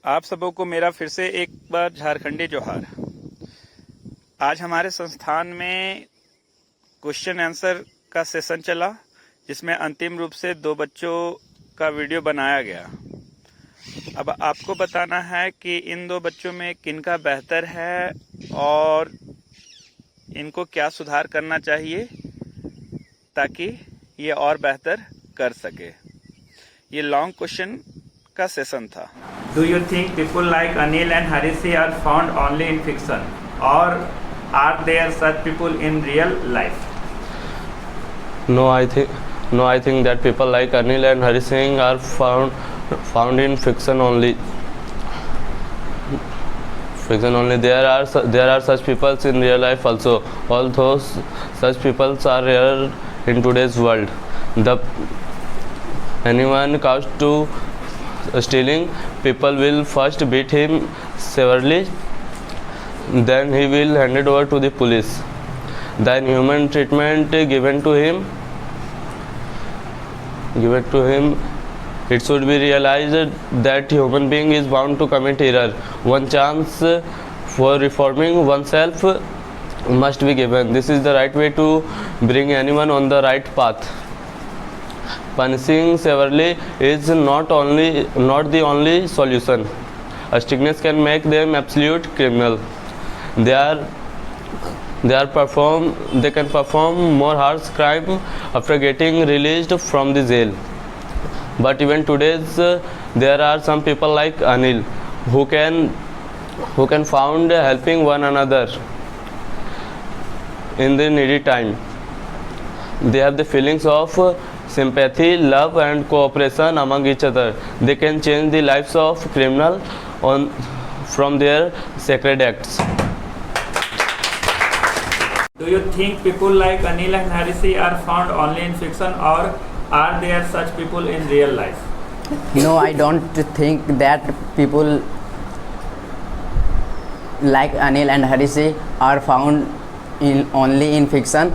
आप सबों को मेरा फिर से एक बार झारखंडी जोहार। आज हमारे संस्थान में क्वेश्चन आंसर का सेशन चला, जिसमें अंतिम रूप से 2 बच्चों का वीडियो बनाया गया। अब आपको बताना है कि इन 2 बच्चों में किनका बेहतर है और इनको क्या सुधार करना चाहिए ताकि ये और बेहतर कर सके। ये लॉन्ग क्वेश्चन का सेशन था। Do you think people like Anil and Harishi are found only in fiction, or are there such people in real life? No, I think that people like Anil and Hari Singh are found in fiction only. Fiction only. There are such people in real life also. Although such people are rare in today's world. Anyone caught to stealing, people will first beat him severely, then he will hand it over to the police. The inhuman treatment given to him, it should be realized that human being is bound to commit error. One chance for reforming oneself must be given. This is the right way to bring anyone on the right path. Punishing severely is not the only solution. A strictness can make them absolute criminal. They can perform more harsh crime after getting released from the jail. But even today, there are some people like Anil who can found helping one another in the needy time. They have the feelings of sympathy, love and cooperation among each other. They can change the lives of criminals from their sacred acts. Do you think people like Anil and Harishi are found only in fiction, or are there such people in real life? No, I don't think that people like Anil and Harishi are found only in fiction.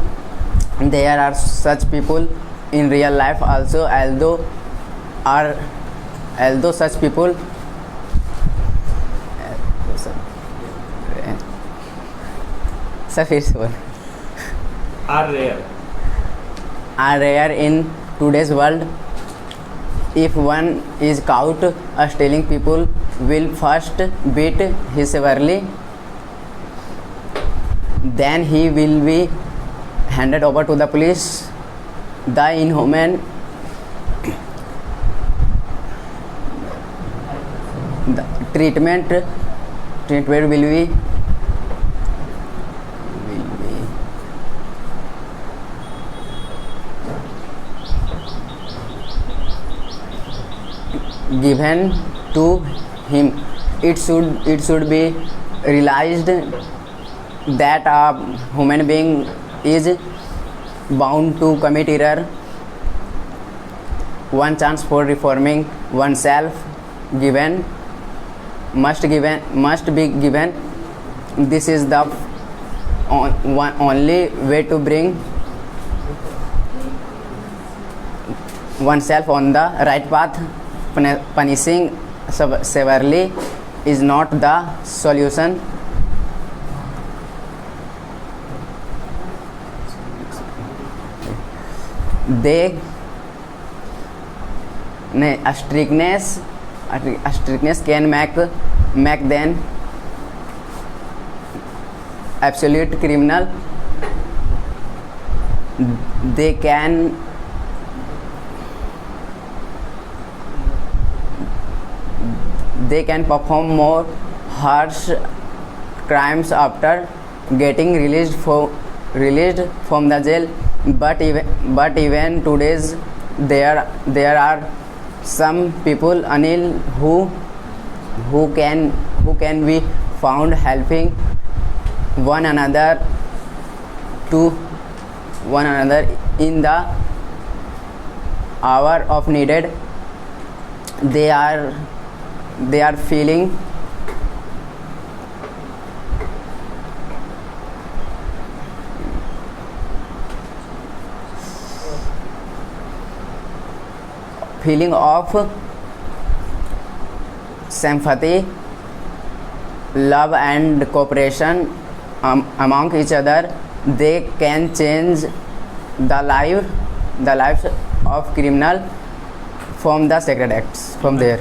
There are such people in real life also, although such people are rare in today's world. If one is caught stealing, people will first beat him severely, then he will be handed over to the police. The inhuman treatment will be given to him. It should be realized that a human being is bound to commit error. One chance for reforming oneself must be given. This is the only way to bring oneself on the right path. Punishing severely is not the solution. A strictness can make them absolute criminal. They can perform more harsh crimes after getting released from the jail. But even today's there are some people, Anil, who can be found helping one another in the hour of needed. They are feeling feeling of sympathy, love and cooperation among each other, they can change the lives of criminal from the sacred acts from there.